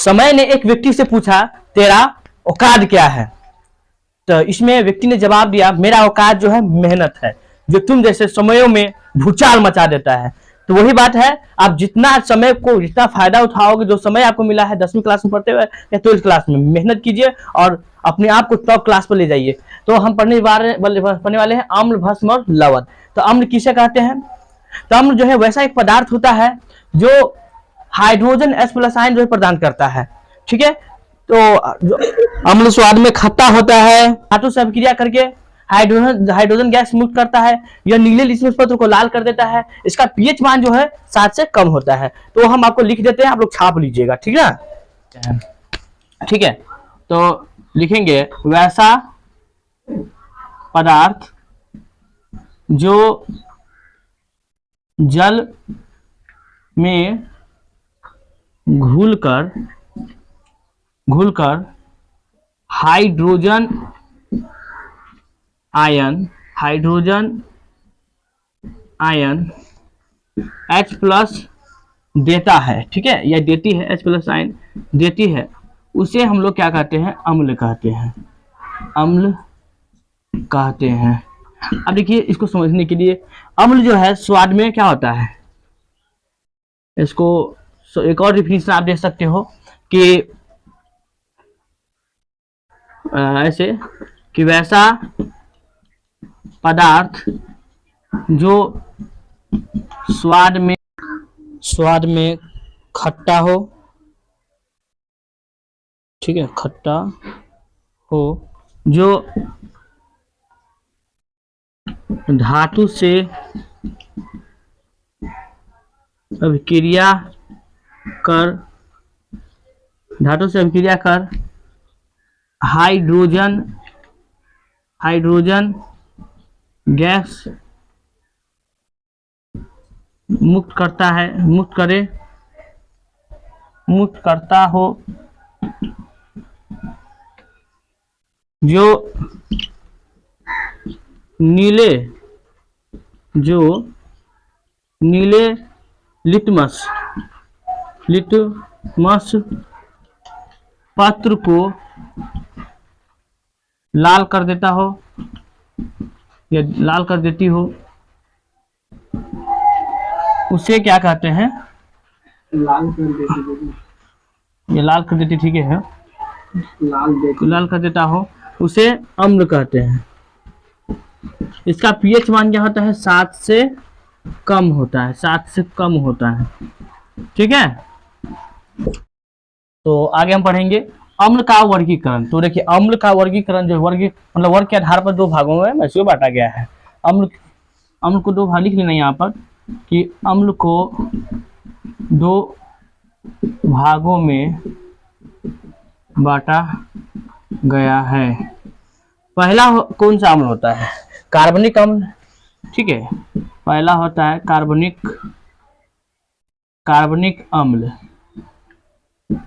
समय ने एक व्यक्ति से पूछा तेरा औकात क्या है। तो इसमें व्यक्ति ने जवाब दिया मेरा औकात जो है मेहनत है, जो तुम जैसे समयों में भूचाल मचा देता है। तो वही बात है, आप जितना समय को जितना फायदा उठाओगे, जो समय आपको मिला है 10वीं क्लास में पढ़ते हुए या 12th क्लास में, मेहनत कीजिए और अपने आप को टॉप क्लास पर ले जाइए। तो हम पढ़ने वाले हैं अम्ल, भस्म और लवण। तो अम्ल किसे कहते हैं? तो अम्ल जो है वैसा एक पदार्थ होता है जो हाइड्रोजन H+ आयन जो प्रदान करता है। ठीक है, तो अम्ल स्वाद में खट्टा होता है, धातु से अभिक्रिया करके हाइड्रोजन गैस मुक्त करता है। यह नीले लिटमस पत्र को लाल कर देता है। इसका पीएच मान जो है 7 से कम होता है। तो हम आपको लिख देते हैं, आप लोग छाप लीजिएगा, ठीक है। ठीक है, तो लिखेंगे वैसा पदार्थ जो जल में घुलकर हाइड्रोजन आयन H+ देता है। ठीक है, या देती है, H+ आयन देती है, उसे हम लोग क्या कहते हैं? अम्ल कहते हैं। अम्ल कहते हैं। अब देखिए, इसको समझने के लिए अम्ल जो है स्वाद में क्या होता है, इसको एक और डिफिनेशन आप दे सकते हो कि ऐसे कि वैसा पदार्थ जो स्वाद में खट्टा हो, ठीक है, खट्टा हो, जो धातु से अभिक्रिया कर हाइड्रोजन गैस मुक्त करता हो, जो नीले लिटमस पत्र को लाल कर देता हो या लाल कर देती हो, उसे क्या कहते हैं? लाल कर देती। ये लाल कर देती, ठीक है, लाल कर देता हो, उसे अम्ल कहते हैं। इसका पीएच मान क्या होता है? 7 से कम होता है, 7 से कम होता है। ठीक है, तो आगे हम पढ़ेंगे अम्ल का वर्गीकरण। तो देखिए, अम्ल का वर्गीकरण जो वर्ग के आधार पर 2 भागों में वैसे बांटा गया है। अम्ल को 2 भाग लिख लेना यहाँ पर कि अम्ल को 2 भागों में बांटा गया है। पहला कौन सा अम्ल होता है? कार्बनिक अम्ल। ठीक है, पहला होता है कार्बनिक अम्ल।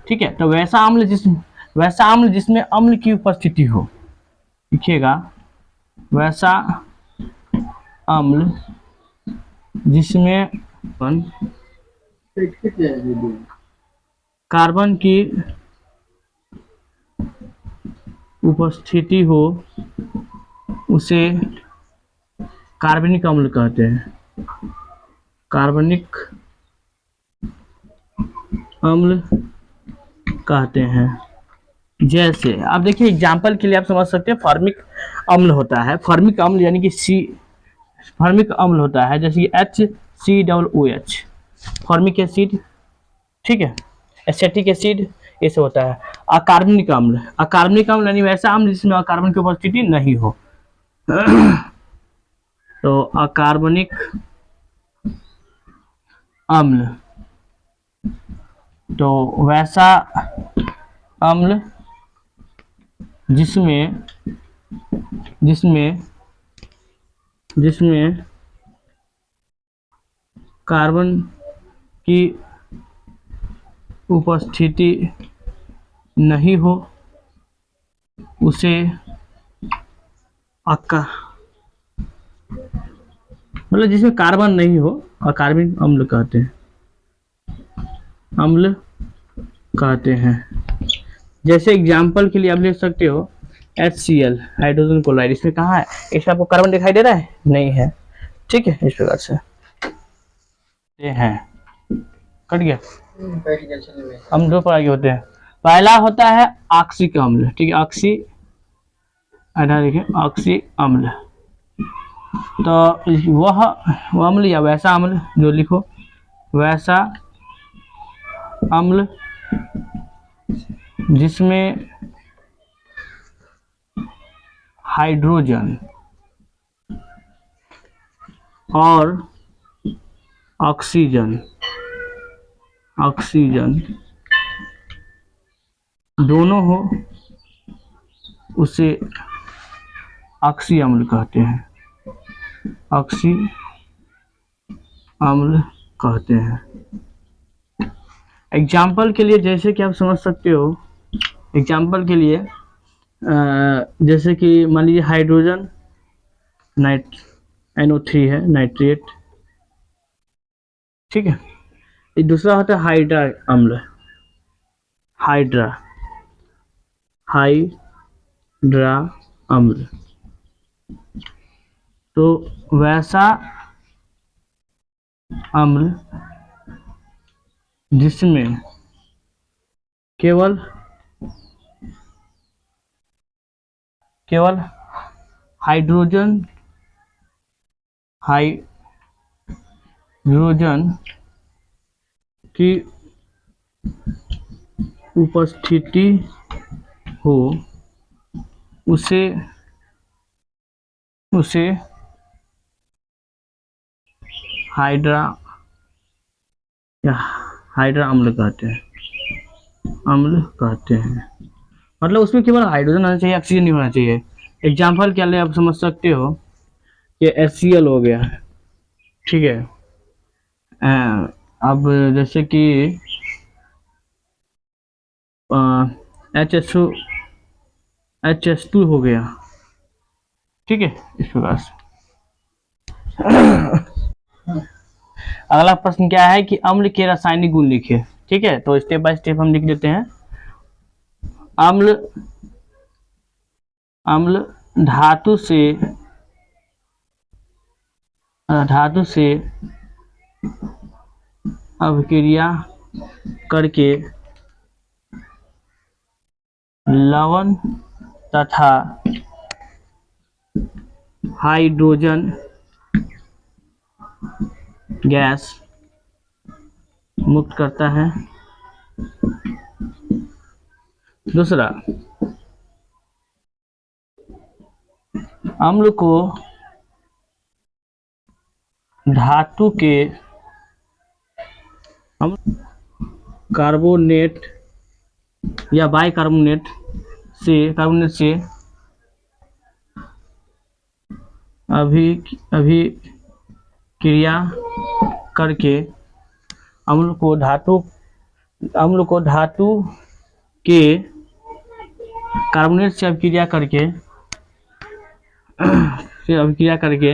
ठीक है, तो वैसा अम्ल जिसमें अम्ल की उपस्थिति हो, लिखिएगा वैसा अम्ल जिसमें कार्बन की उपस्थिति हो, उसे कार्बनिक अम्ल कहते हैं। कार्बनिक अम्ल कहते हैं। जैसे आप देखिए, एग्जाम्पल के लिए आप समझ सकते हैं, फॉर्मिक अम्ल होता है। फॉर्मिक अम्ल यानी कि फॉर्मिक अम्ल होता है, जैसे कि HCOOH, फॉर्मिक एसिड। ठीक है, एसिटिक एसिड, ये सब होता है। अकार्बनिक अम्ल यानी वैसा अम्ल जिसमें कार्बन की उपस्थिति नहीं हो। तो अकार्बनिक अम्ल, तो वैसा अम्ल जिसमें कार्बन की उपस्थिति नहीं हो, उसे मतलब जिसमें कार्बन नहीं हो, अकार्बनिक अम्ल कहते हैं। अम्ल कहते हैं। जैसे एग्जाम्पल के लिए आप ले सकते हो HCl हाइड्रोजन क्लोराइड, इसमें कहाँ है, इसमें आपको कार्बन दिखाई दे रहा है, नहीं है, ठीक है। इस प्रकार से ये हैं, कट गया। बैठ गया चलने में। हम दो प्रकार के होते हैं, पहला होता है ऑक्सिक अम्ल, ठीक है, ऑक्सी देखिए ऑक्सी अम्ल, तो वह अम्ल या वैसा अम्ल, जो लिखो वैसा अम्ल जिसमें हाइड्रोजन और ऑक्सीजन दोनों हो, उसे ऑक्सी अम्ल कहते हैं, ऑक्सी अम्ल कहते हैं। एग्जाम्पल के लिए जैसे कि आप समझ सकते हो, एग्जाम्पल के लिए जैसे कि मान लीजिए हाइड्रोजन NO3 है, नाइट्रेट, ठीक है। ये दूसरा होता है हाइड्रा अम्ल, हाइड्रा अम्ल, तो वैसा अम्ल जिसमें केवल हाइड्रोजन की उपस्थिति हो, उसे हाइड्रा अम्ल कहते हैं, मतलब उसमें केवल हाइड्रोजन होना चाहिए, ऑक्सीजन नहीं होना चाहिए। एग्जाम्पल के लिए आप समझ सकते हो कि HCl हो गया, ठीक है। अब जैसे कि HS2 हो गया, ठीक है, इस प्रकार से। अगला प्रश्न क्या है कि अम्ल के रासायनिक गुण लिखे, ठीक है। तो स्टेप बाय स्टेप हम लिख देते हैं। अम्ल धातु से अभिक्रिया करके लवण तथा हाइड्रोजन गैस मुक्त करता है। दूसरा, अम्ल को धातु के कार्बोनेट या बाइकार्बोनेट से अभिक्रिया करके अम्ल को धातु के कार्बोनेट से अभिक्रिया करके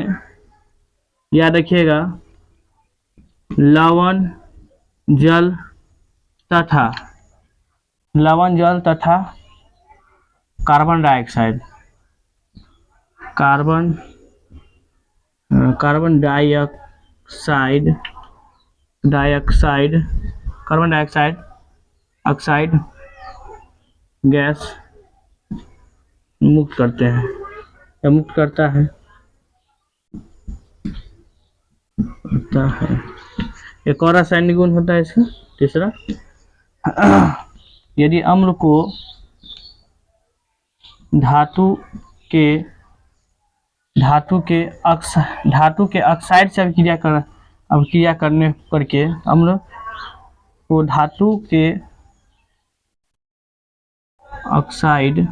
याद रखिएगा, लवण जल तथा कार्बन डाइऑक्साइड गैस मुक्त करते हैं या मुक्त करता है। एक और रासायनिक गुण होता है इसका, तीसरा, यदि अम्ल को धातु के ऑक्साइड से अभिक्रिया करके अम्ल को धातु के ऑक्साइड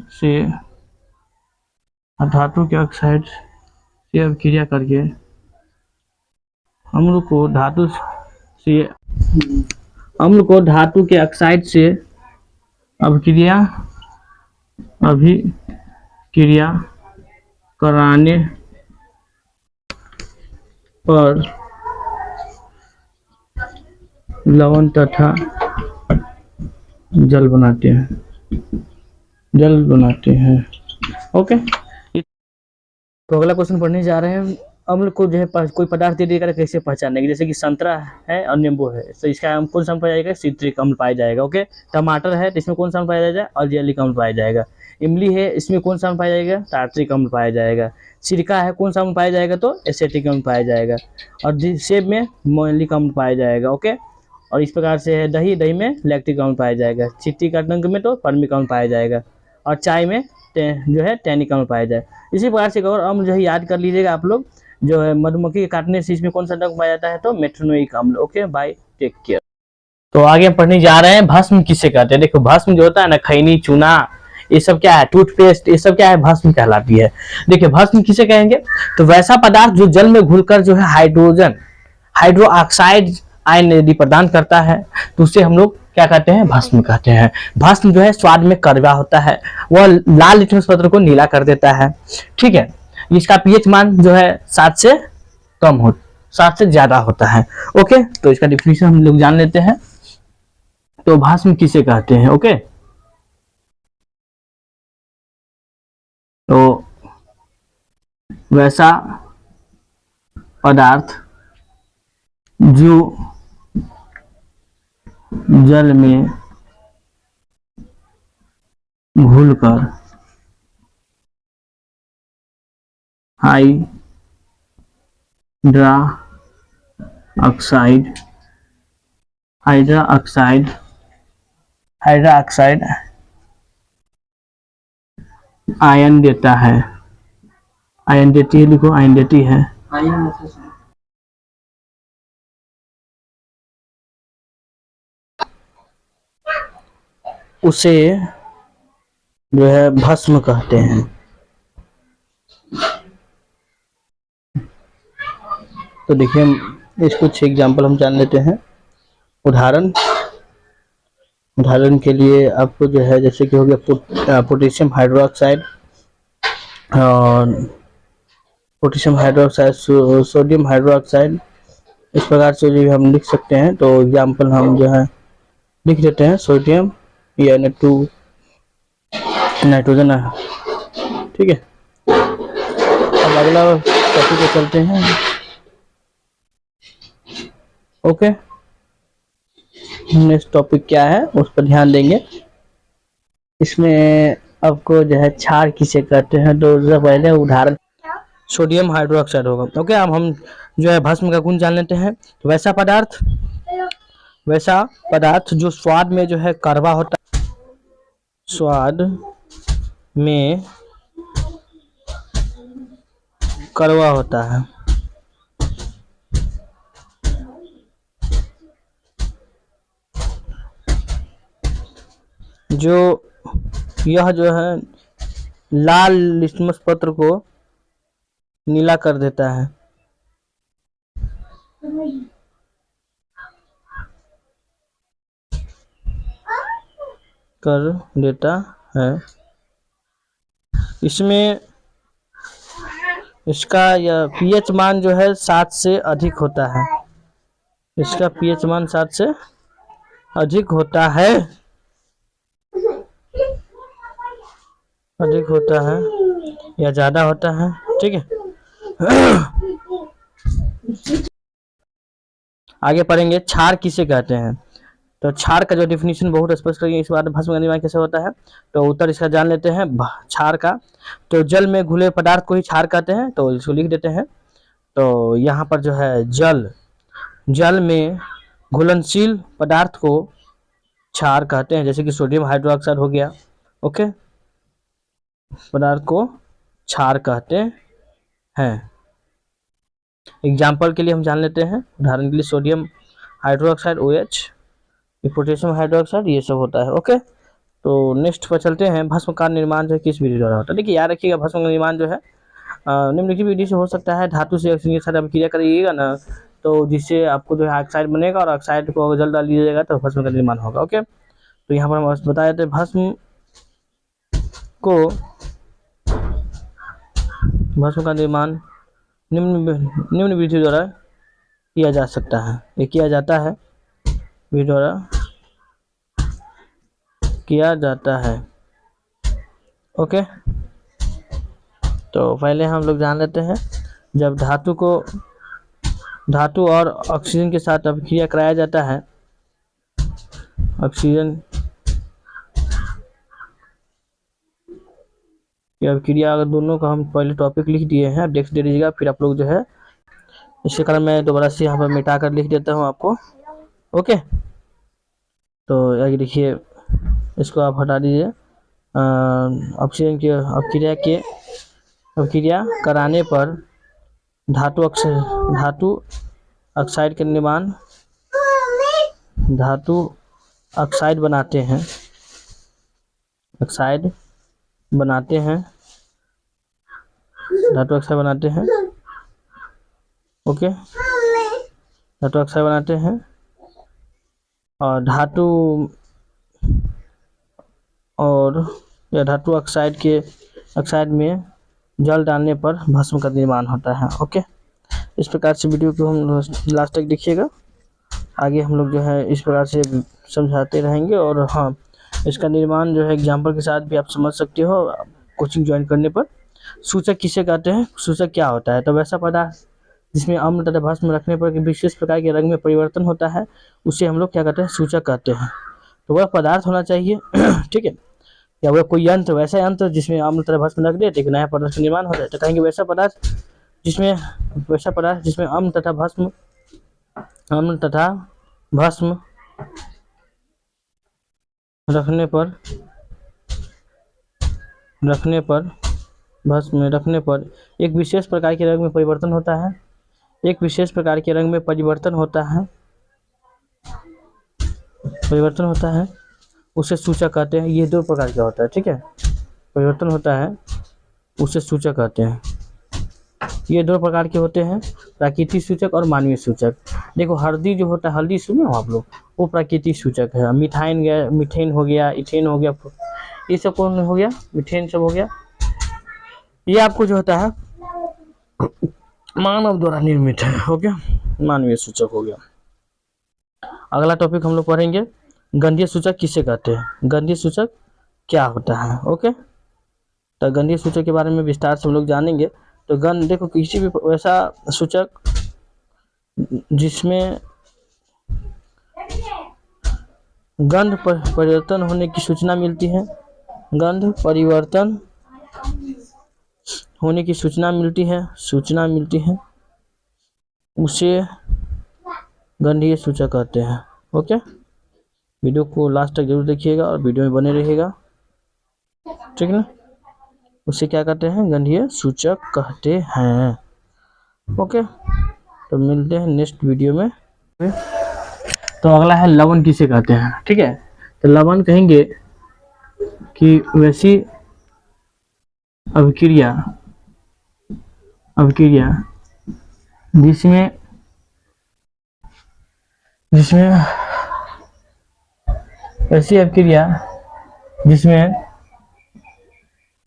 से अभिक्रिया करके अम्ल को धातु के ऑक्साइड से अभिक्रिया कराने पर लवण तथा जल बनाते हैं, जल बनाते हैं। ओके, तो अगला क्वेश्चन पढ़ने जा रहे हैं। अम्ल को जो है कोई पदार्थ दे देकर कैसे पहचानेंगे, जैसे कि संतरा है और नींबू है, तो इसका हम कौन सा अम्ल पाया जाएगा, सिट्रिक अम्ल पाया जाएगा। ओके, टमाटर है तो इसमें कौन सा अम्ल पाया जाएगा, अल्जियलिक अम्ल पाया जाएगा। इमली है, इसमें कौन सा अम्ल पाया जाएगा, टार्ट्रिक अम्ल पाया जाएगा। सिरका है, कौन सा अम्ल पाया जाएगा, तो एसेटिक अम्ल पाया जाएगा। और सेब में मोलिक अम्ल पाया जाएगा। ओके, और इस प्रकार से है दही, दही में लैक्टिक अम्ल पाया जाएगा। चिट्टी का डंक में तो पर्मिक अम्ल पाया जाएगा। और चाय में जो है टैनिक अम्ल पाया जाए। इसी प्रकार से एक और अम्ल जो है याद कर लीजिएगा आप लोग, जो है मधुमक्खी के काटने से इसमें कौन सा डंक पाया जाता है, तो मेट्रोनोइक अम्ल। Okay, bye, take care. तो आगे हम पढ़ने जा रहे हैं भस्म किसे कहते हैं। देखो, भस्म जो होता है ना, खैनी, चूना, ये सब क्या है, टूथपेस्ट, ये सब क्या है, भस्म कहलाती है। देखिए, भस्म किसे कहेंगे, तो वैसा पदार्थ जो जल में घुलकर जो है हाइड्रो ऑक्साइड आयन यदि प्रदान करता है, तो उसे हम लोग क्या कहते हैं, भस्म कहते हैं। भस्म जो है स्वाद में कड़वा होता है, वह लाल लिटमस पत्र को नीला कर देता है। ठीक है, इसका पीएच मान जो है 7 से कम हो 7 से ज्यादा होता है। ओके, तो इसका डिफिनेशन हम लोग जान लेते हैं। तो भस्म किसे कहते हैं। ओके, तो वैसा पदार्थ जो जल में घुलकर हाइड्रा ऑक्साइड आयन देता है, आयन देती है, लिखो आयन देती है, उसे जो है भस्म कहते हैं। तो देखिए, इस कुछ एग्जाम्पल हम जान लेते हैं। उदाहरण के लिए आपको जो है, जैसे कि हो गया पोटेशियम हाइड्रोक्साइड और पोटेशियम हाइड्रोक्साइड, सोडियम हाइड्रोक्साइड, इस प्रकार से जो हम लिख सकते हैं। तो एग्जाम्पल हम जो है लिख देते हैं, सोडियम या N2 नाइट्रोजन है। ठीक है, अब अगला टॉपिक पे चलते हैं। ओके, नेक्स्ट टॉपिक क्या है उस पर ध्यान देंगे। इसमें आपको जो है क्षार किसे कहते हैं, तो उससे पहले उदाहरण सोडियम हाइड्रोक्साइड होगा। ओके, अब हम जो है भस्म का गुण जान लेते हैं। तो वैसा पदार्थ जो स्वाद में जो है कड़वा होता है, स्वाद में कड़वा होता है, जो यह जो है लाल लिटमस पत्र को नीला कर देता है। इसमें इसका यह पीएच मान जो है 7 से अधिक होता है। इसका पीएच मान 7 से अधिक होता है, या ज्यादा होता है। ठीक है, आगे पढ़ेंगे क्षार किसे कहते हैं। तो क्षार का जो डिफिनीशन बहुत स्पष्ट करेंगे, इस बार भस्म का निर्माण कैसे होता है। तो उत्तर इसका जान लेते हैं क्षार का। तो जल में घुले पदार्थ को ही क्षार कहते हैं, तो इसको लिख देते हैं। तो यहाँ पर जो है जल में घुलनशील पदार्थ को क्षार कहते हैं, जैसे कि सोडियम हाइड्रोक्साइड हो गया। ओके, पदार्थ को क्षार कहते हैं। एग्जाम्पल के लिए हम जान लेते हैं, उदाहरण के लिए sodium hydroxide OH, potassium hydroxide, ये सब होता है। ओके, तो नेक्स्ट पर चलते हैं। भस्म का निर्माण जो है किस विधि द्वारा होता है। देखिए, याद रखिएगा, भस्म का निर्माण जो है निम्नलिखित विधि से हो सकता है। धातु से ऑक्सीजन के साथ आप क्रिया करिएगा ना, तो जिससे आपको जो है ऑक्साइड बनेगा, और ऑक्साइड को जल डाल दीजिएगा तो भस्म का निर्माण होगा। ओके, तो यहाँ पर हम बताए थे भस्म का निर्माण निम्न विधि द्वारा किया जा सकता है, ये किया जाता है विधि द्वारा किया जाता है। ओके, तो पहले हम लोग जान लेते हैं, जब धातु और ऑक्सीजन के साथ अभिक्रिया कराया जाता है, ऑक्सीजन की अभिक्रिया, अगर दोनों का हम पहले टॉपिक लिख दिए हैं, देख दे दीजिएगा, फिर आप लोग जो है इसके कारण मैं दोबारा से यहाँ पर मिटा कर लिख देता हूँ आपको। ओके, तो आगे देखिए, इसको आप हटा दीजिए। ऑक्सीजन की अभिक्रिया कराने पर धातु ऑक्साइड के निर्माण, धातु ऑक्साइड बनाते हैं, ऑक्साइड बनाते हैं, धातु ऑक्साइड बनाते हैं। ओके, धातु ऑक्साइड बनाते हैं और धातु ऑक्साइड में जल डालने पर भस्म का निर्माण होता है। ओके, इस प्रकार से वीडियो को हम लास्ट तक देखिएगा, आगे हम लोग जो है इस प्रकार से समझाते रहेंगे। और हाँ, इसका निर्माण जो है एग्जाम्पल के साथ भी आप समझ सकते हो कोचिंग ज्वाइन करने पर। सूचक किसे कहते हैं, सूचक क्या होता है, तो वैसा पदार्थ जिसमें अम्ल तथा भस्म रखने पर विशेष प्रकार के रंग में परिवर्तन होता है, उसे हम लोग क्या कहते हैं, सूचक कहते हैं। तो वह पदार्थ होना चाहिए ठीक है, या वह कोई यंत्र, वैसा यंत्र जिसमें अम्ल तथा भस्म रख दे तो एक नया पदार्थ का निर्माण हो जाए, तो कहेंगे वैसा पदार्थ जिसमें अम्ल तथा भस्म रखने पर एक विशेष प्रकार के रंग में परिवर्तन होता है, उसे सूचक कहते हैं। ये दो प्रकार का होता है, ठीक है, परिवर्तन होता है उसे सूचक कहते हैं। ये दो प्रकार के होते हैं, प्राकृतिक सूचक और मानवीय सूचक। देखो, हल्दी जो होता है, हल्दी सुने हो आप लोग, वो प्राकृतिक सूचक है। मीथेन हो गया, इथेन हो गया, ये सब कौन हो गया, मीथेन सब हो गया। ये आपको जो होता है मानव द्वारा निर्मित है, हो गया, मानवीय सूचक हो गया। अगला टॉपिक हम लोग पढ़ेंगे, गंधीय सूचक किसे कहते हैं, गंधीय सूचक क्या होता है। ओके, तो गंधीय सूचक के बारे में विस्तार से हम लोग जानेंगे। तो देखो, किसी भी वैसा सूचक जिसमें गंध परिवर्तन होने की सूचना मिलती है, गंध परिवर्तन होने की सूचना मिलती है, उसे गंधीय सूचक कहते हैं। ओके, वीडियो को लास्ट तक जरूर देखिएगा और वीडियो में बने रहिएगा, ठीक है ना। उसे क्या कहते हैं, गंधीय सूचक कहते हैं। ओके, तो मिलते हैं नेक्स्ट वीडियो में। तो अगला है लवण किसे कहते हैं, ठीक है। तो लवण कहेंगे कि वैसी अभिक्रिया जिसमें ऐसी अभिक्रिया जिसमें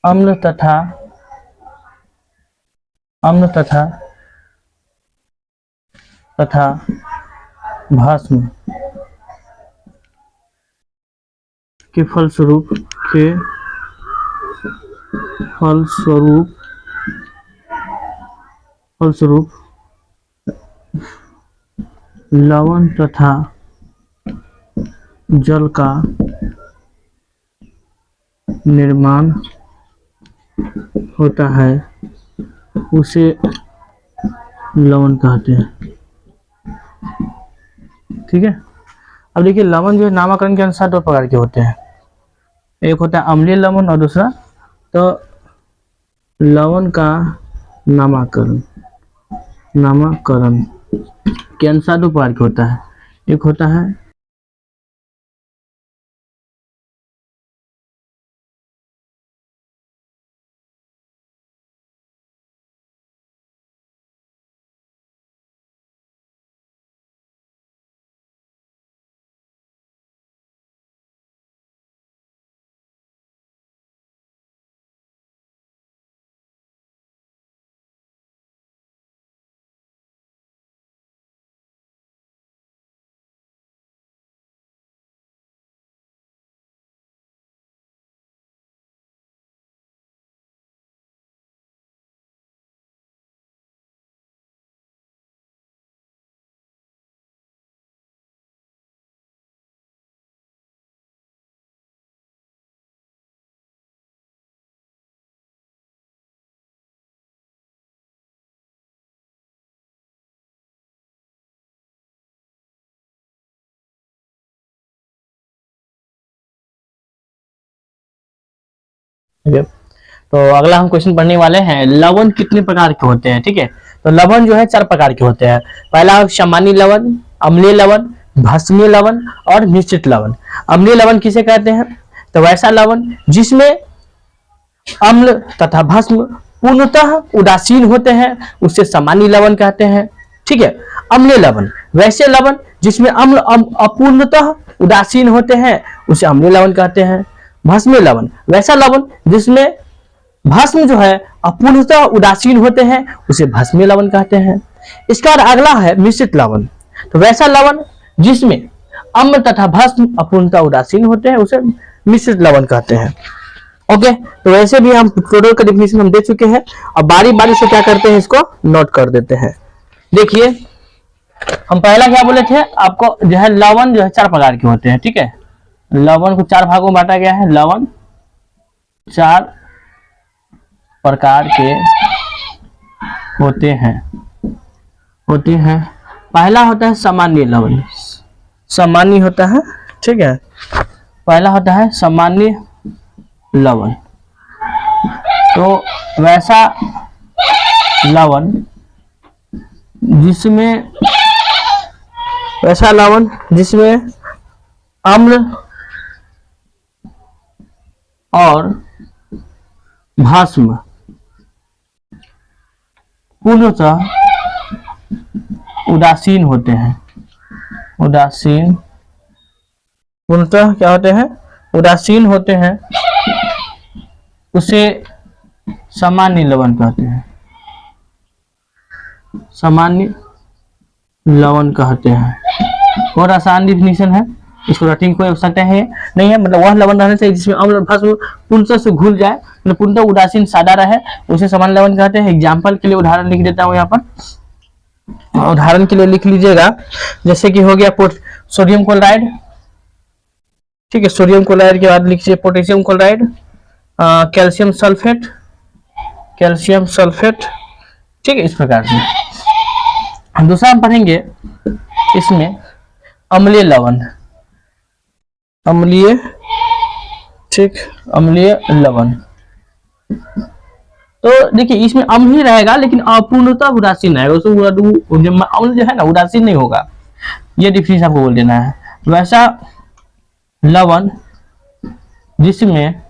अम्ल तथा भस्म के फलस्वरूप लवण तथा जल का निर्माण होता है, उसे लवण कहते हैं, ठीक है। अब देखिए, लवण जो है नामकरण के अनुसार दो प्रकार के होते हैं, एक होता है अम्लीय लवण और दूसरा, तो लवण का नामकरण के अनुसार दो प्रकार के होता है, एक होता है ठीक है, तो अगला हम क्वेश्चन पढ़ने वाले हैं, लवण कितने प्रकार के होते हैं। ठीक है, तो लवण जो है 4 प्रकार के होते हैं। पहला सामान्य लवण, अम्लीय लवण, भस्मीय लवण और मिश्रित लवण। अम्लीय लवण किसे कहते हैं? तो वैसा लवण जिसमें अम्ल तथा भस्म पूर्णतः उदासीन होते हैं, उसे सामान्य लवण कहते हैं। ठीक है, अम्लीय लवण वैसे लवण जिसमें अम्ल अपूर्णतः उदासीन होते हैं, उसे अम्लीय लवण कहते हैं। भस्मीय लवण वैसा लवण जिसमें भस्म जो है अपूर्णतः उदासीन होते हैं, उसे भस्मीय लवण कहते हैं। इसका अगला है मिश्रित लवण। तो वैसा लवण जिसमें अम्ल तथा भस्म अपूर्णतः उदासीन होते हैं, उसे मिश्रित लवण कहते हैं। ओके, तो वैसे भी हम टोटल का डिफिनेशन हम दे चुके हैं। अब बारी बारी से क्या करते हैं, इसको नोट कर देते हैं। देखिए, हम पहला क्या बोले थे आपको, जो है लवण जो है 4 प्रकार के होते हैं। ठीक है, लवण को 4 भागों में बांटा गया है। लवण 4 प्रकार के होते हैं पहला होता है सामान्य लवण। सामान्य होता है, ठीक है, पहला होता है सामान्य लवण। तो वैसा लवण जिसमें अम्ल और भस्म पूर्णतः उदासीन होते हैं। पूर्णतः क्या होते हैं? उदासीन होते हैं, उसे सामान्य लवण कहते हैं। सामान्य लवण कहते हैं। और आसान डिफिनीशन है, इसको रटिंग कोई आवश्यकता है नहीं है। मतलब वह लवण रहना चाहिए जिसमें अम्ल और भस्म पूर्णतः से घुल जाए, मतलब पूर्णतः उदासीन सादा रहे, उसे सामान्य लवण कहते हैं। एग्जाम्पल के लिए उदाहरण लिख देता हूँ यहाँ पर। उदाहरण के लिए लिख लीजिएगा, जैसे कि हो गया सोडियम क्लोराइड। ठीक है, सोडियम क्लोराइड के बाद लिखिए पोटेशियम क्लोराइड, कैल्शियम सल्फेट। ठीक है, इस प्रकार से। हम दूसरा हम पढ़ेंगे इसमें अम्लीय लवण। अम्लीय लवण। तो देखिए, इसमें अम्ल ही रहेगा लेकिन अपूर्णतः उदासीन रहेगा। उसमें अम्ल जो है ना उदासीन नहीं होगा। ये डिफिनेशन आपको बोल देना है। वैसा लवण जिसमें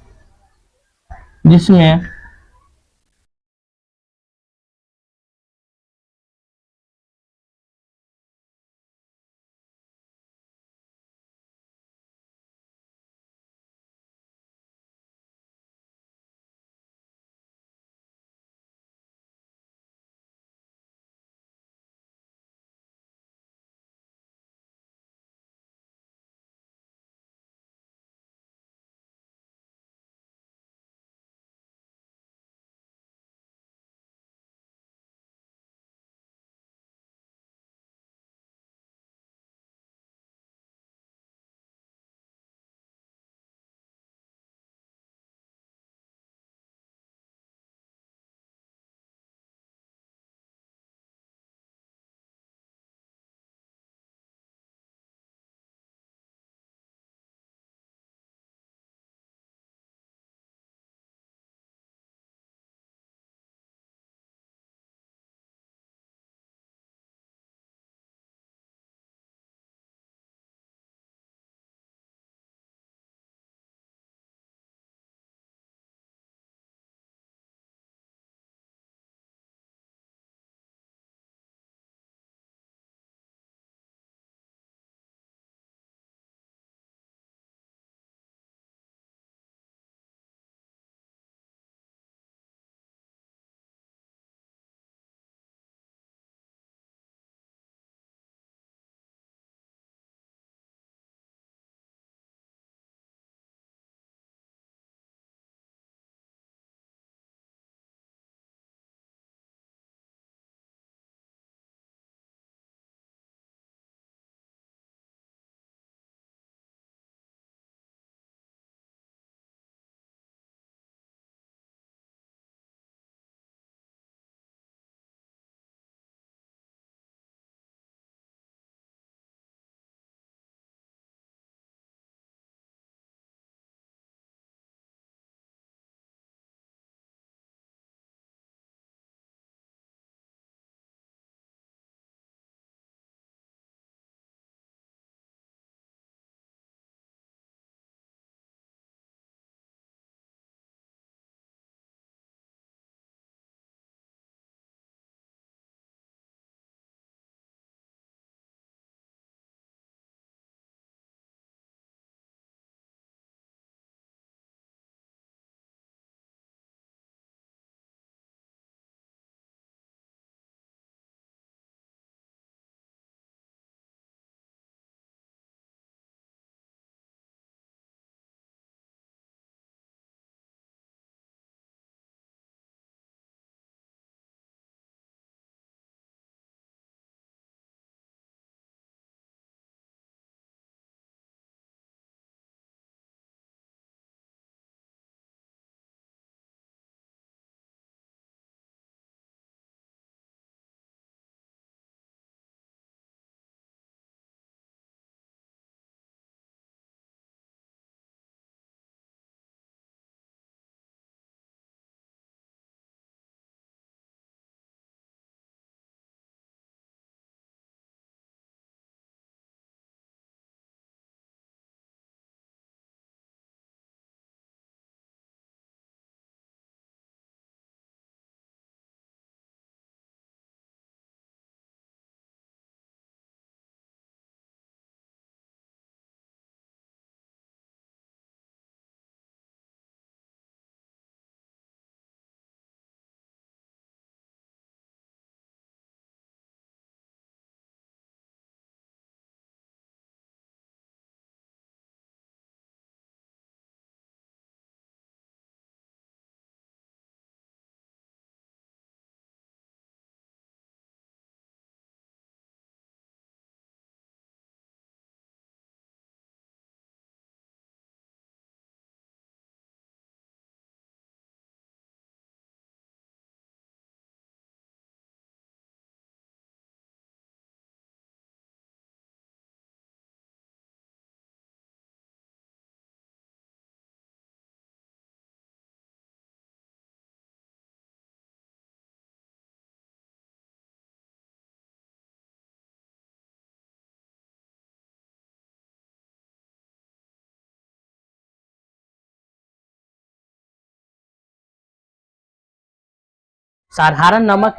साधारण नमक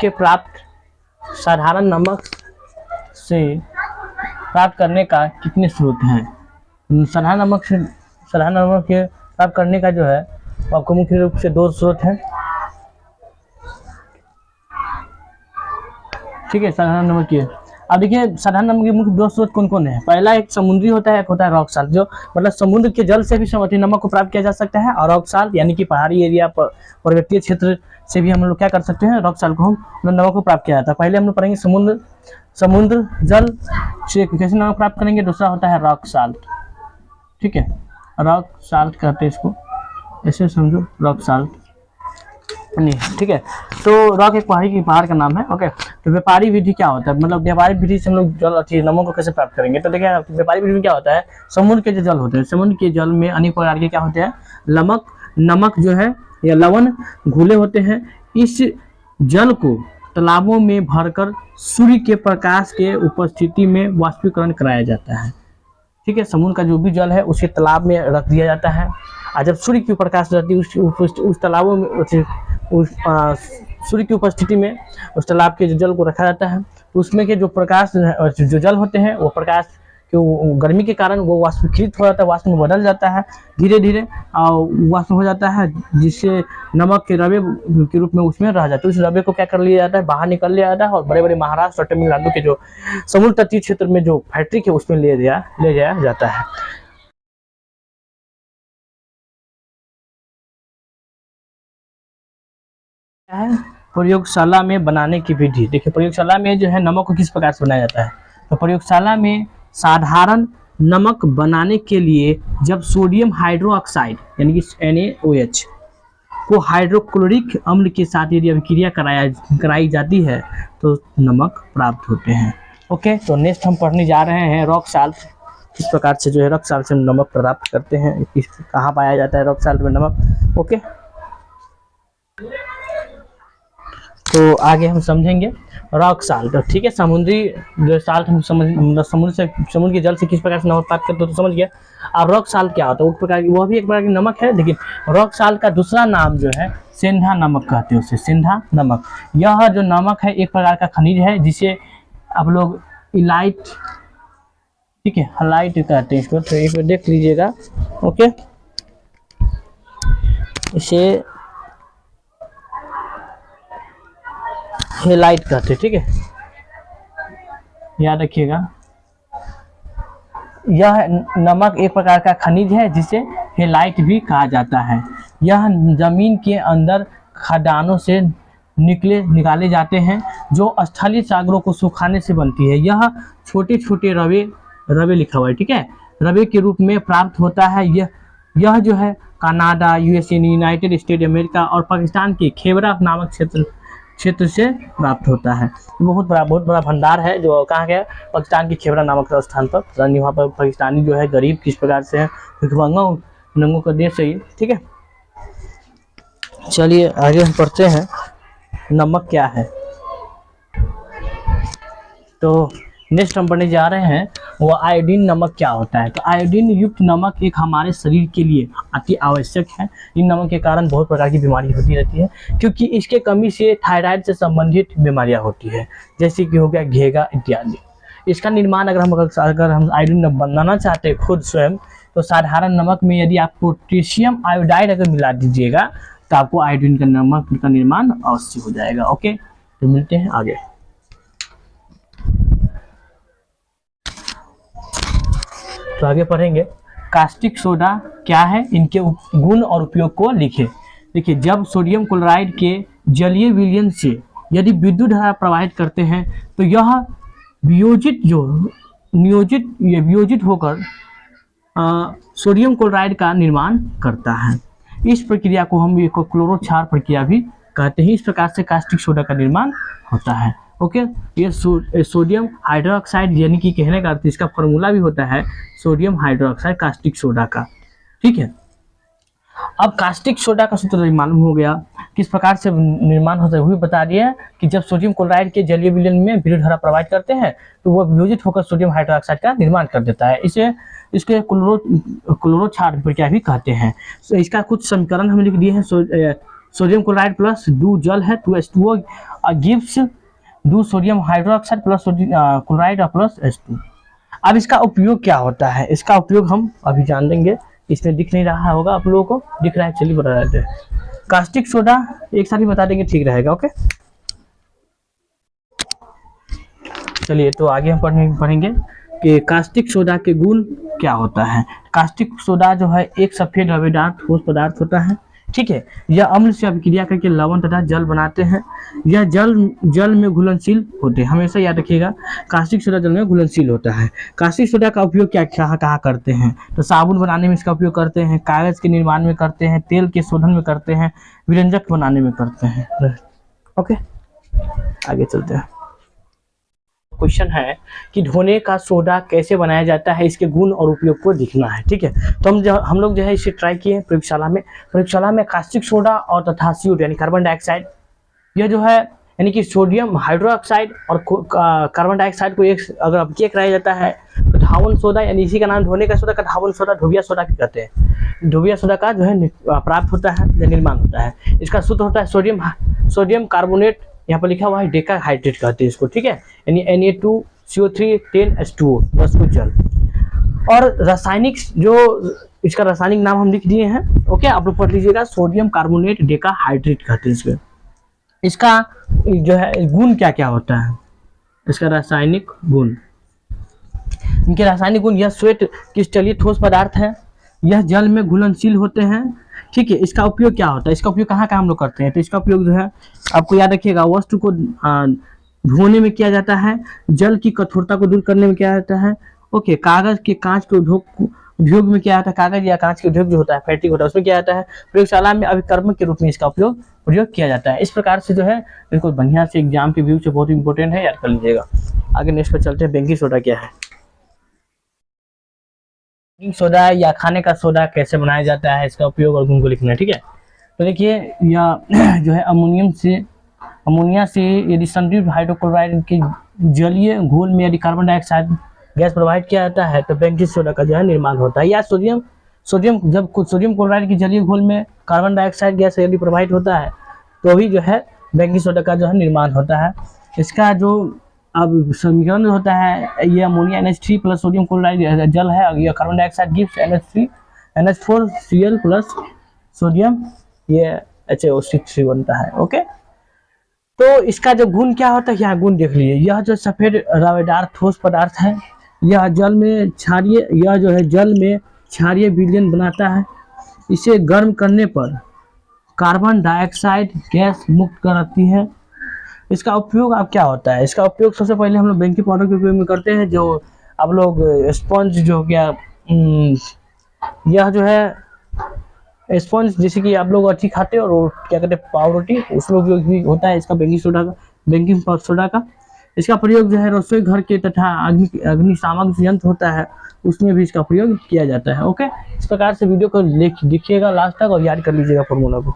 से प्राप्त करने का कितने स्रोत हैं? साधारण नमक के प्राप्त करने का जो है वो आपको मुख्य रूप से 2 स्रोत हैं। ठीक है, साधारण नमक के अब देखिए साधारण नमक के मुख्य 2 स्रोत कौन कौन है। पहला एक समुद्री होता है, एक होता है रॉक साल्ट, जो मतलब समुद्र के जल से भी समर्थी नमक को प्राप्त किया जा सकता है, और रॉक साल्ट यानी कि पहाड़ी एरिया पर पर्वतीय क्षेत्र से भी हम लोग क्या कर सकते हैं, रॉक साल्ट को हम नमक को प्राप्त किया जाता है। पहले हम लोग पढ़ेंगे समुद्र जल से कैसे नमक प्राप्त करेंगे। दूसरा होता है रॉक साल्ट। ठीक है, रॉक साल्ट कहते हैं इसको, ऐसे समझो रॉक साल्ट नहीं। ठीक है, तो रॉक एक पहाड़ का नाम है। ओके, तो व्यापारी विधि क्या होता है, मतलब व्यापारिक विधि से हम लोग जल नमक को कैसे प्राप्त करेंगे। तो देखिए व्यापारिक विधि में क्या होता है, समुद्र के जो जल होते हैं, समुद्र के जल में अनेक प्रकार के क्या होते हैं, नमक जो है या लवण घुले होते हैं। इस जल को तालाबों में भरकर सूर्य के प्रकाश के उपस्थिति में वाष्पीकरण कराया जाता है। ठीक है, समुद्र का जो भी जल है उसे तालाब में रख दिया जाता है, और जब सूर्य की प्रकाश रहती है उस तालाबों में सूर्य की उपस्थिति में उस तालाब के जो जल को रखा जाता है, उसमें के जो प्रकाश जो जल होते हैं वो प्रकाश के गर्मी के कारण वो वाष्पीकृत हो जाता है, वाष्प में बदल जाता है, धीरे धीरे वाष्प हो जाता है, जिससे नमक के रवे के रूप में उसमें रह जाता है। उस रवे को क्या कर लिया जाता है, बाहर निकल लिया जाता है, और बड़े बड़े महाराष्ट्र और तमिलनाडु के जो समुद्र तटीय क्षेत्र में जो फैक्ट्री है उसमें ले जाया जाता है। प्रयोगशाला में बनाने की विधि। देखिए प्रयोगशाला में जो है नमक को किस प्रकार से बनाया जाता है। तो प्रयोगशाला में साधारण नमक बनाने के लिए जब सोडियम हाइड्रोक्साइड यानी कि NaOH को हाइड्रोक्लोरिक अम्ल के साथ यदि अभिक्रिया कराई जाती है तो नमक प्राप्त होते हैं। ओके, तो नेक्स्ट हम पढ़ने जा रहे हैं रॉक साल्ट। किस प्रकार से जो है रॉक साल्ट से नमक प्राप्त करते हैं, कहाँ पाया जाता है रॉक साल्ट में नमक। ओके, तो आगे हम समझेंगे रॉक साल्ट। ठीक है, समुद्री जो साल्ट हम समुद्र के जल से किस प्रकार से नमक प्राप्त करते हैं तो समझ गया। अब रॉक साल्ट क्या होता है, उस प्रकार की वह भी एक प्रकार की नमक है, लेकिन रॉक साल्ट का दूसरा नाम जो है सेंधा नमक कहते हैं उसे, सेंधा नमक। यह जो नमक है एक प्रकार का खनिज है जिसे आप लोग इलाइट, ठीक है, हलाइट कहते हैं इसको, तो एक बार देख लीजिएगा। ओके, इसे हेलाइट कहते हैं। ठीक है, याद रखिएगा, यह नमक एक प्रकार का खनिज है जिसे हेलाइट भी कहा जाता है। यह जमीन के अंदर खदानों से निकाले जाते हैं जो स्थलीय सागरों को सुखाने से बनती है। यह छोटे छोटे रवे लिखा हुआ है, ठीक है, रवे के रूप में प्राप्त होता है। यह जो है Canada, USA, United state America और पाकिस्तान के खेबरा नामक क्षेत्र से प्राप्त होता है। बहुत बड़ा भंडार है जो कहाँ गया, पाकिस्तान की खेबरा नामक स्थान पर। वहाँ पर पाकिस्तानी जो है गरीब किस प्रकार से है, नंगों का देश है। ठीक है, चलिए आगे हम पढ़ते हैं नमक क्या है। तो नेक्स्ट हम पढ़ने जा रहे हैं वो आयोडीन नमक क्या होता है। तो आयोडीन युक्त नमक एक हमारे शरीर के लिए अति आवश्यक है। इन नमक के कारण बहुत प्रकार की बीमारी होती रहती है, क्योंकि इसके कमी से थायराइड से संबंधित बीमारियां होती है, जैसे कि हो गया घेगा इत्यादि। इसका निर्माण अगर हम आयोडीन बनाना चाहते हैं खुद स्वयं, तो साधारण नमक में यदि आप पोटेशियम आयोडाइड अगर मिला दीजिएगा तो आपको आयोडीन का नमक का निर्माण अवश्य हो जाएगा। ओके, तो मिलते हैं आगे। तो आगे पढ़ेंगे कास्टिक सोडा क्या है, इनके गुण और उपयोग को लिखें। देखिए, जब सोडियम क्लोराइड के जलीय विलयन से यदि विद्युत धारा प्रवाहित करते हैं तो यह वियोजित होकर सोडियम क्लोराइड का निर्माण करता है। इस प्रक्रिया को हम क्लोरोक्षार प्रक्रिया भी कहते हैं। इस प्रकार से कास्टिक सोडा का निर्माण होता है। ओके, ये सोडियम हाइड्रोक्साइड यानी कि कहने का अर्थ इसका फॉर्मूला भी होता है सोडियम हाइड्रोक्साइड कास्टिक सोडा का। ठीक है, अब कास्टिक सोडा का सूत्र मालूम हो गया, किस प्रकार से निर्माण होता है वो भी बता दिया कि जब सोडियम क्लोराइड के जलीय विलयन में विद्युत धारा प्रवाहित करते हैं तो वह वियोजित होकर सोडियम हाइड्रोक्साइड का निर्माण कर देता है। इसके क्लोरोक्षार प्रक्रिया भी कहते हैं। तो इसका कुछ समीकरण हम लिख दिए हैं। सोडियम क्लोराइड प्लस दो जल है 2H2O गिव्स दो sodium hydroxide plus chloride plus H2। अब इसका उपयोग क्या होता है, इसका उपयोग हम अभी जान लेंगे। इसमें दिख नहीं रहा होगा आप लोगों को, दिख रहा है, चलिए बता देते हैं। कास्टिक सोडा एक साथ ही बता देंगे, ठीक रहेगा। ओके, चलिए तो आगे हम पढ़ेंगे कि कास्टिक सोडा के गुण क्या होता है। कास्टिक सोडा जो है एक सफेद रवेदार ठोस पदार्थ होता है, ठीक है। यह अम्ल से अभिक्रिया करके लवण तथा जल बनाते हैं। यह जल में घुलनशील होते हैं, हमेशा याद रखिएगा कास्टिक सोडा जल में घुलनशील होता है। कास्टिक सोडा का उपयोग क्या कहाँ करते हैं, तो साबुन बनाने में इसका उपयोग करते हैं, कागज के निर्माण में करते हैं, तेल के शोधन में करते हैं, व्यंजक बनाने में करते हैं। ओके, आगे चलते हैं। क्वेश्चन है कि धोने का सोडा कैसे बनाया जाता है, इसके गुण और उपयोग को लिखना है, ठीक है। तो हम लोग जो है इसे ट्राई किए प्रयोगशाला में कास्टिक सोडा और तथा CO2 यानी कार्बन डाइऑक्साइड, यह जो है यानी कि सोडियम हाइड्रोक्साइड और कार्बन डाइऑक्साइड को एक अगर अभिक्रिया कराया जाता है तो धावन सोडा, यानी इसी का नाम धोने का सोडा का धावन सोडा धोबिया सोडा भी कहते हैं। धोबिया सोडा का जो है प्राप्त होता है या निर्माण होता है। इसका सूत्र होता है सोडियम कार्बोनेट, यहाँ पर लिखा हुआ है डेका हाइड्रेट कहते हैं इसको, ठीक है, यानी Na2CO3 10H2O 10 को जल। और रासायनिक जो इसका रासायनिक नाम हम लिख दिए हैं, ओके, आप लोग पढ़ लीजिएगा, सोडियम कार्बोनेट डेका हाइड्रेट कहते हैं इसको। इसका जो है गुण क्या क्या होता है, इसका रासायनिक गुण, इनके रासायनिक गुण, यह श्वेत क्रिस्टलीय ठोस पदार्थ है, यह जल में घुलनशील होते हैं, ठीक है। इसका उपयोग क्या होता है, इसका उपयोग कहाँ हम लोग करते हैं, तो इसका उपयोग जो है आपको याद रखिएगा, वस्तु को धोने में किया जाता है, जल की कठोरता को दूर करने में किया जाता है, ओके, कागज के कांच के उद्योग में किया जाता है, कागज या कांच के उद्योग जो होता है फैक्ट्री होता है उसमें किया जाता है। प्रयोगशाला में अभिकर्मक के रूप में इसका प्रयोग किया जाता है। इस प्रकार से जो है बिल्कुल बढ़िया से एग्जाम के व्यू से बहुत इंपॉर्टेंट है, याद कर लीजिएगा। आगे नेक्स्ट पर चलते हैं, बेकिंग सोडा क्या है। बेकिंग सोडा या खाने का सोडा कैसे बनाया जाता है, इसका उपयोग और गुण को लिखना है, ठीक है। तो देखिए यह जो है अमोनिया से यदि संतृप्त हाइड्रोक्लोराइड के जलीय घोल में यदि कार्बन डाइऑक्साइड गैस प्रवाहित किया जाता है तो बेकिंग सोडा का जो है निर्माण होता है। या सोडियम क्लोराइड की जलीय घोल में कार्बन डाइऑक्साइड गैस यदि प्रवाहित होता है तो भी जो है बेकिंग सोडा का जो है निर्माण होता है। इसका जो अब समीकरण होता है, ये ammonia NH3 plus sodium chloride जल है, ये carbon dioxide gives NH4Cl plus sodium, ये HAO6 बनता है, ओके। तो इसका जो गुण क्या होता है, यहाँ गुण देख लीजिए, यह जो सफेद रवेदार ठोस पदार्थ है, यह जल में क्षारीय विलयन बनाता है। इसे गर्म करने पर कार्बन डाइऑक्साइड गैस मुक्त कराती है। इसका उपयोग अब क्या होता है, इसका उपयोग सबसे पहले हम लोग बेकिंग पाउडर के उपयोग में करते हैं। जो आप लोग स्पंज जो हो गया, यह जो है स्पंज जैसे कि आप लोग अच्छी खाते हैं और क्या कहते हैं पाव रोटी, उसमें उपयोग भी होता है इसका बेकिंग सोडा का। इसका प्रयोग जो है रसोई घर के तथा अग्निशामक यंत्र होता है उसमें भी इसका प्रयोग किया जाता है, ओके। इस प्रकार से वीडियो को देखिएगा लास्ट तक और याद कर लीजिएगा फॉर्मूला को।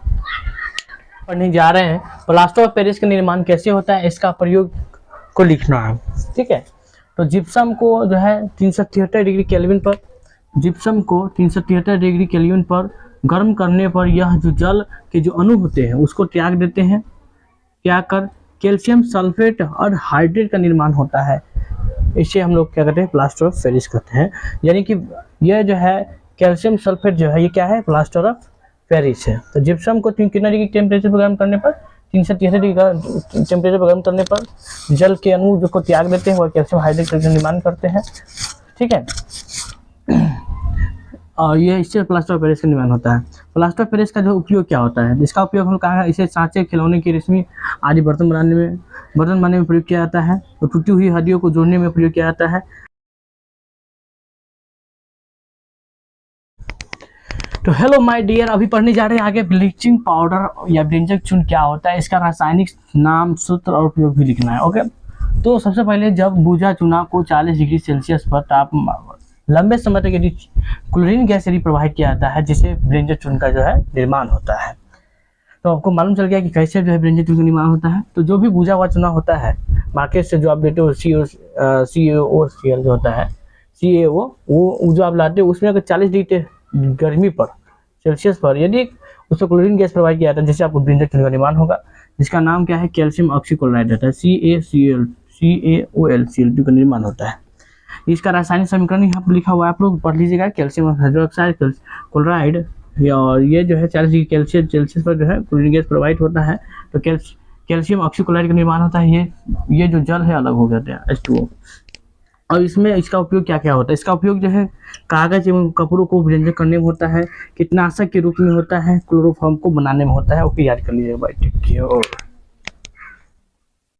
पढ़ने जा रहे हैं प्लास्टर ऑफ पेरिस का निर्माण कैसे होता है, इसका प्रयोग को लिखना है, ठीक है। तो जिप्सम को जो है 373 डिग्री केल्विन पर गर्म करने पर यह जो जल के जो अणु होते हैं उसको त्याग देते हैं, त्याग कर कैल्शियम सल्फेट और हाइड्रेट का निर्माण होता है। इसे हम लोग क्या कहते हैं, प्लास्टर ऑफ पेरिस कहते हैं। यानी कि यह जो है कैल्शियम सल्फेट जो है ये क्या है, प्लास्टर ऑफ पेरिस है। तो जिप्सम को कितना डिग्री टेम्परेचर पर गर्म करने पर, 373 डिग्री टेम्परेचर पर गर्म करने पर जल के अणु जो को त्याग देते हैं और कैल्शियम हाइड्रेट का निर्माण करते हैं, ठीक है। और ये इससे प्लास्टर ऑफ पेरिस का निर्माण होता है। प्लास्टर ऑफ पेरिस का जो उपयोग क्या होता है, इसका उपयोग हम लोग कहा है, इसे सांचे, खिलौने की रेशमी आदि बर्तन बनाने में प्रयोग किया जाता है। तो टूटी हुई हड्डियों को जोड़ने में प्रयोग किया जाता है। तो हेलो माय डियर, अभी पढ़ने जा रहे हैं आगे ब्लीचिंग पाउडर या व्यंजक चूर्ण क्या होता है, इसका रासायनिक नाम, सूत्र और उपयोग भी लिखना है, ओके। तो सबसे पहले जब भुजा चूना को 40 डिग्री सेल्सियस पर लंबे समय तक यदि क्लोरीन गैस यदि प्रवाहित किया जाता है जिससे व्यंजक चूर्ण का जो है निर्माण होता है। तो आपको मालूम चल गया कि कैसे जो है व्यंजक चूर्ण का निर्माण होता है। तो जो भी भुजा हुआ चूना होता है मार्केट से जो आप लेते हो CaOCl जो होता है CaO, वो जो आप लाते हो उसमें अगर 40 डिग्री गर्मी पर सेल्सियस पर यदि उसको क्लोरीन गैस प्रोवाइड किया जाता है जिससे आपको ब्रिंजल का निर्माण होगा, जिसका नाम क्या है, कैल्शियम ऑक्सीक्लोराइड रहता है, CaCl का निर्माण होता है। इसका रासायनिक समीकरण यहाँ पर लिखा हुआ है, आप लोग पढ़ लीजिएगा। कैल्शियम हाइड्रोक्साइड क्लोराइड, और ये जो है 40 डिग्री सेल्सियस पर जो है क्लोरीन गैस प्रोवाइड होता है, तो कैल्शियम ऑक्सीक्लोराइड का निर्माण होता है। ये जो जल है अलग हो जाता है, H2O। और इसमें इसका उपयोग क्या क्या होता है, इसका उपयोग जो है कागज एवं कपड़ों को व्यंजन करने में होता है, कीटनाशक के रूप में होता है, क्लोरोफॉर्म को बनाने में होता है। ओके, याद कर लीजिएगा भाई, टेक केयर।